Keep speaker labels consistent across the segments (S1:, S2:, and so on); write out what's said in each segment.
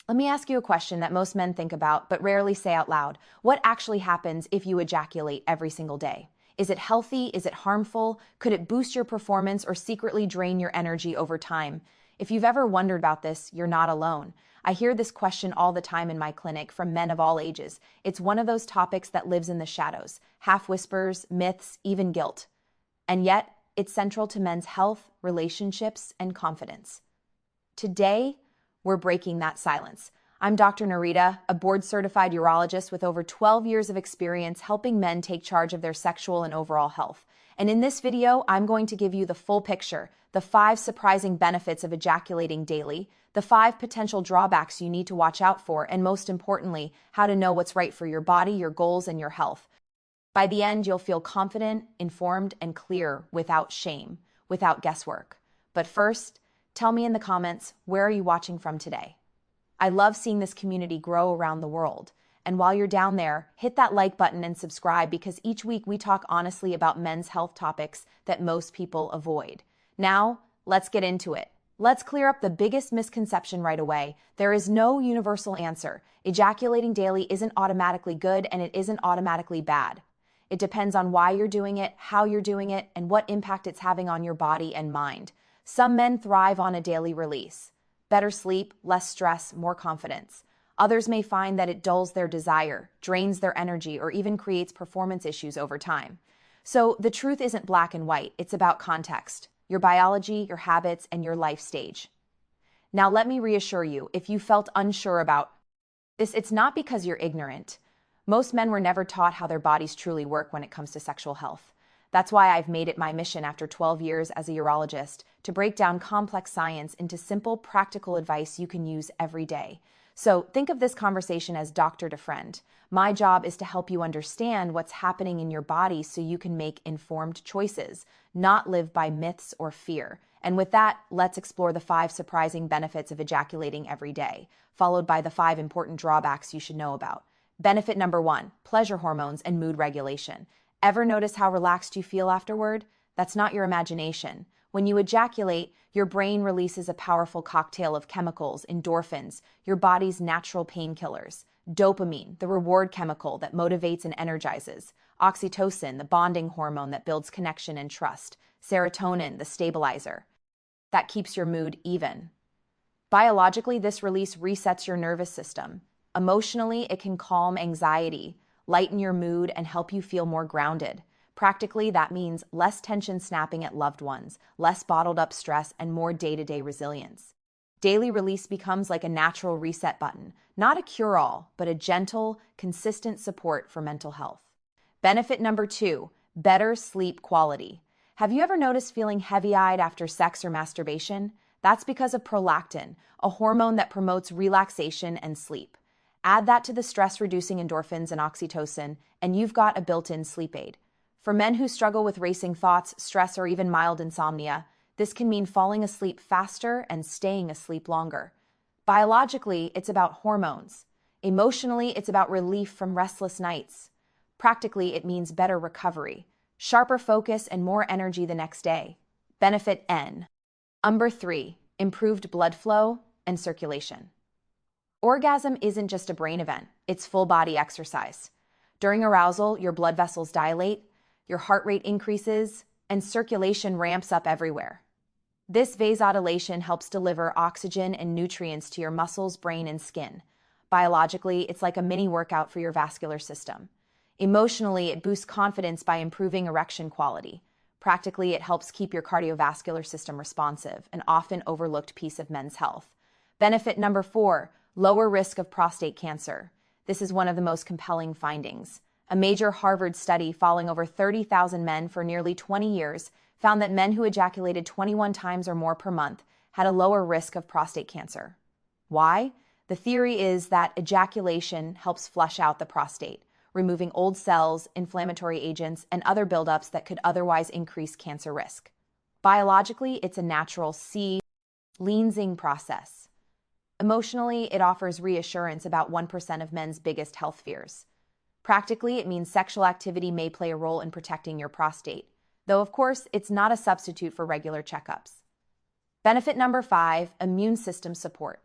S1: Let me ask you a question that most men think about but rarely say out loud. What actually happens if you ejaculate every single day? Is it healthy? Is it harmful? Could it boost your performance or secretly drain your energy over time? If you've ever wondered about this, you're not alone. I hear this question all the time in my clinic from men of all ages. It's one of those topics that lives in the shadows, half whispers, myths, even guilt. And yet, it's central to men's health, relationships, and confidence. Today, we're breaking that silence. I'm Dr. Narita, a board-certified urologist with over 12 years of experience helping men take charge of their sexual and overall health. And in this video, I'm going to give you the full picture, the 5 surprising benefits of ejaculating daily, the 5 potential drawbacks you need to watch out for, and most importantly, how to know what's right for your body, your goals, and your health. By the end, you'll feel confident, informed, and clear without shame, without guesswork. But first, tell me in the comments, where are you watching from today? I love seeing this community grow around the world. And while you're down there, hit that like button and subscribe because each week we talk honestly about men's health topics that most people avoid. Now, let's get into it. Let's clear up the biggest misconception right away. There is no universal answer. Ejaculating daily isn't automatically good and it isn't automatically bad. It depends on why you're doing it, how you're doing it, and what impact it's having on your body and mind. Some men thrive on a daily release. Better sleep, less stress, more confidence. Others may find that it dulls their desire, drains their energy, or even creates performance issues over time. So the truth isn't black and white, it's about context, your biology, your habits, and your life stage. Now let me reassure you, if you felt unsure about this, it's not because you're ignorant. Most men were never taught how their bodies truly work when it comes to sexual health. That's why I've made it my mission after 12 years as a urologist to break down complex science into simple, practical advice you can use every day. So think of this conversation as doctor to friend. My job is to help you understand what's happening in your body so you can make informed choices, not live by myths or fear. And with that, let's explore the 5 surprising benefits of ejaculating every day, followed by the 5 important drawbacks you should know about. Benefit number 1, pleasure hormones and mood regulation. Ever notice how relaxed you feel afterward? That's not your imagination. When you ejaculate, your brain releases a powerful cocktail of chemicals, endorphins, your body's natural painkillers. Dopamine, the reward chemical that motivates and energizes. Oxytocin, the bonding hormone that builds connection and trust. Serotonin, the stabilizer that keeps your mood even. Biologically, this release resets your nervous system. Emotionally, it can calm anxiety, lighten your mood, and help you feel more grounded. Practically, that means less tension snapping at loved ones, less bottled up stress, and more day-to-day resilience. Daily release becomes like a natural reset button, not a cure-all, but a gentle, consistent support for mental health. Benefit number 2, better sleep quality. Have you ever noticed feeling heavy-eyed after sex or masturbation? That's because of prolactin, a hormone that promotes relaxation and sleep. Add that to the stress-reducing endorphins and oxytocin, and you've got a built-in sleep aid. For men who struggle with racing thoughts, stress, or even mild insomnia, this can mean falling asleep faster and staying asleep longer. Biologically, it's about hormones. Emotionally, it's about relief from restless nights. Practically, it means better recovery, sharper focus, and more energy the next day. Benefit N. Number 3, improved blood flow and circulation. Orgasm isn't just a brain event, it's full-body exercise. During arousal, your blood vessels dilate, your heart rate increases, and circulation ramps up everywhere. This vasodilation helps deliver oxygen and nutrients to your muscles, brain, and skin. Biologically, it's like a mini workout for your vascular system. Emotionally, it boosts confidence by improving erection quality. Practically, it helps keep your cardiovascular system responsive, an often overlooked piece of men's health. Benefit number 4, lower risk of prostate cancer. This is one of the most compelling findings. A major Harvard study following over 30,000 men for nearly 20 years found that men who ejaculated 21 times or more per month had a lower risk of prostate cancer. Why? The theory is that ejaculation helps flush out the prostate, removing old cells, inflammatory agents, and other buildups that could otherwise increase cancer risk. Biologically, it's a natural cleansing process. Emotionally, it offers reassurance about 1% of men's biggest health fears. Practically, it means sexual activity may play a role in protecting your prostate, though of course, it's not a substitute for regular checkups. Benefit number 5, immune system support.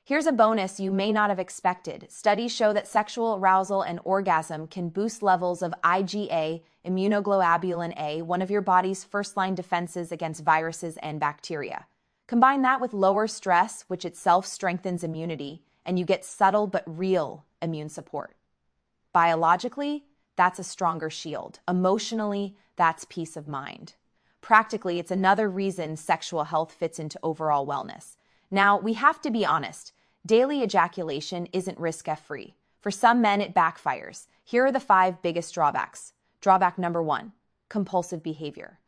S1: Here's a bonus you may not have expected. Studies show that sexual arousal and orgasm can boost levels of IgA, immunoglobulin A, one of your body's first-line defenses against viruses and bacteria. Combine that with lower stress, which itself strengthens immunity, and you get subtle but real immune support. Biologically, that's a stronger shield. Emotionally, that's peace of mind. Practically, it's another reason sexual health fits into overall wellness. Now, we have to be honest. Daily ejaculation isn't risk-free. For some men, it backfires. Here are the 5 biggest drawbacks. Drawback number 1, compulsive behavior.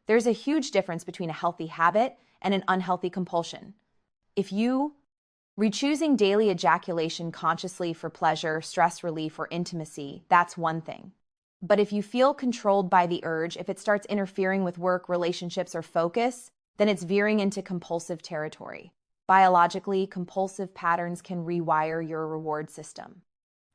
S1: There's a huge difference between a healthy habit and an unhealthy compulsion. If you choosing daily ejaculation consciously for pleasure, stress relief, or intimacy, that's one thing. But if you feel controlled by the urge, if it starts interfering with work, relationships, or focus, then it's veering into compulsive territory. Biologically, compulsive patterns can rewire your reward system.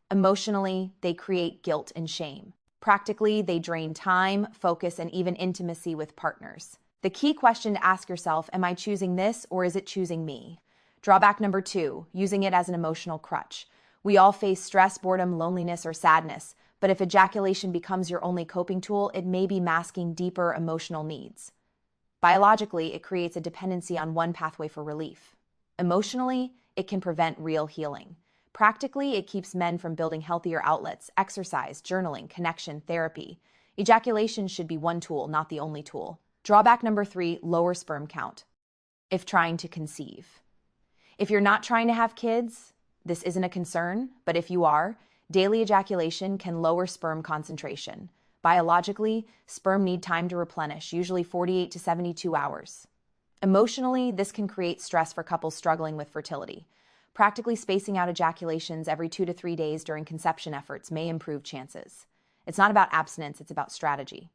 S1: Emotionally, they create guilt and shame. Practically, they drain time, focus, and even intimacy with partners. The key question to ask yourself, am I choosing this or is it choosing me? Drawback number 2, using it as an emotional crutch. We all face stress, boredom, loneliness, or sadness, but if ejaculation becomes your only coping tool, it may be masking deeper emotional needs. Biologically, it creates a dependency on one pathway for relief. Emotionally, it can prevent real healing. Practically, it keeps men from building healthier outlets, exercise, journaling, connection, therapy. Ejaculation should be one tool, not the only tool. Drawback number 3, lower sperm count. If trying to conceive. If you're not trying to have kids, this isn't a concern, but if you are, daily ejaculation can lower sperm concentration. Biologically, sperm need time to replenish, usually 48 to 72 hours. Emotionally, this can create stress for couples struggling with fertility. Practically spacing out ejaculations every 2 to 3 days during conception efforts may improve chances. It's not about abstinence, it's about strategy.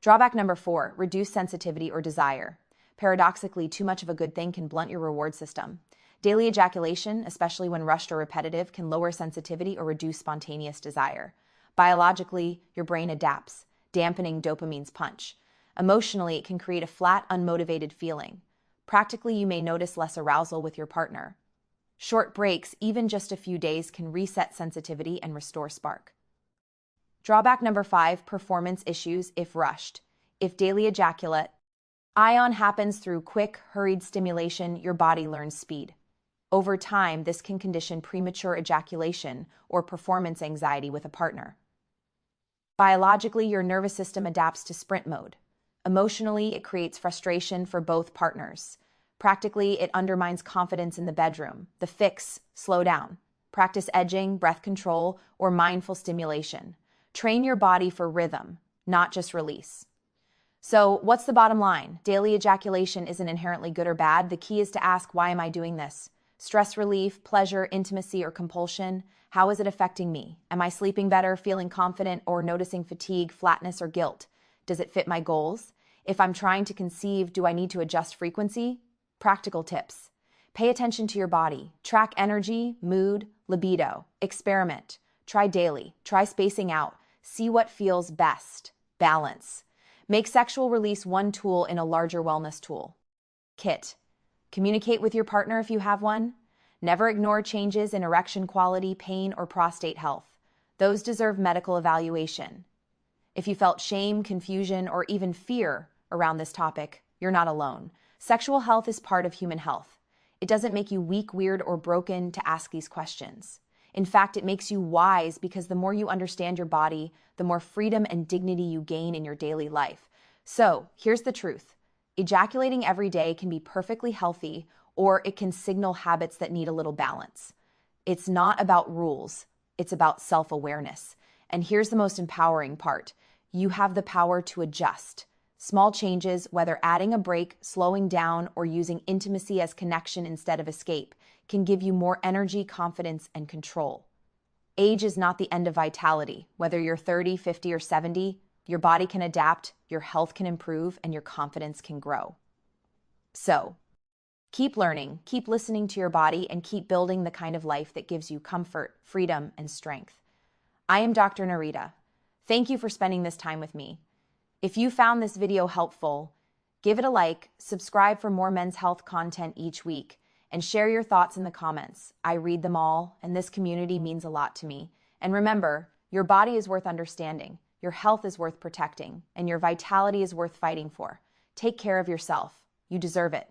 S1: Drawback number 4, reduced sensitivity or desire. Paradoxically, too much of a good thing can blunt your reward system. Daily ejaculation, especially when rushed or repetitive, can lower sensitivity or reduce spontaneous desire. Biologically, your brain adapts, dampening dopamine's punch. Emotionally, it can create a flat, unmotivated feeling. Practically, you may notice less arousal with your partner. Short breaks, even just a few days, can reset sensitivity and restore spark. Drawback number 5, performance issues if rushed. If daily ejaculate ion happens through quick, hurried stimulation, your body learns speed. Over time, this can condition premature ejaculation or performance anxiety with a partner. Biologically, your nervous system adapts to sprint mode. Emotionally, it creates frustration for both partners. Practically, it undermines confidence in the bedroom. The fix: slow down. Practice edging, breath control, or mindful stimulation. Train your body for rhythm, not just release. So, what's the bottom line? Daily ejaculation isn't inherently good or bad. The key is to ask, why am I doing this? Stress relief, pleasure, intimacy, or compulsion? How is it affecting me? Am I sleeping better, feeling confident, or noticing fatigue, flatness, or guilt? Does it fit my goals? If I'm trying to conceive, do I need to adjust frequency? Practical tips. Pay attention to your body. Track energy, mood, libido. Experiment. Try daily. Try spacing out. See what feels best. Balance. Make sexual release one tool in a larger wellness tool. Kit. Communicate with your partner if you have one. Never ignore changes in erection quality, pain, or prostate health. Those deserve medical evaluation. If you felt shame, confusion, or even fear around this topic, you're not alone. Sexual health is part of human health. It doesn't make you weak, weird, or broken to ask these questions. In fact, it makes you wise because the more you understand your body, the more freedom and dignity you gain in your daily life. So, here's the truth. Ejaculating every day can be perfectly healthy, or it can signal habits that need a little balance. It's not about rules. It's about self-awareness. And here's the most empowering part. You have the power to adjust. Small changes, whether adding a break, slowing down, or using intimacy as connection instead of escape, can give you more energy, confidence, and control. Age is not the end of vitality. Whether you're 30, 50, or 70, your body can adapt, your health can improve, and your confidence can grow. So, keep learning, keep listening to your body, and keep building the kind of life that gives you comfort, freedom, and strength. I am Dr. Narita. Thank you for spending this time with me. If you found this video helpful, give it a like, subscribe for more men's health content each week, and share your thoughts in the comments. I read them all, and this community means a lot to me. And remember, your body is worth understanding, your health is worth protecting, and your vitality is worth fighting for. Take care of yourself. You deserve it.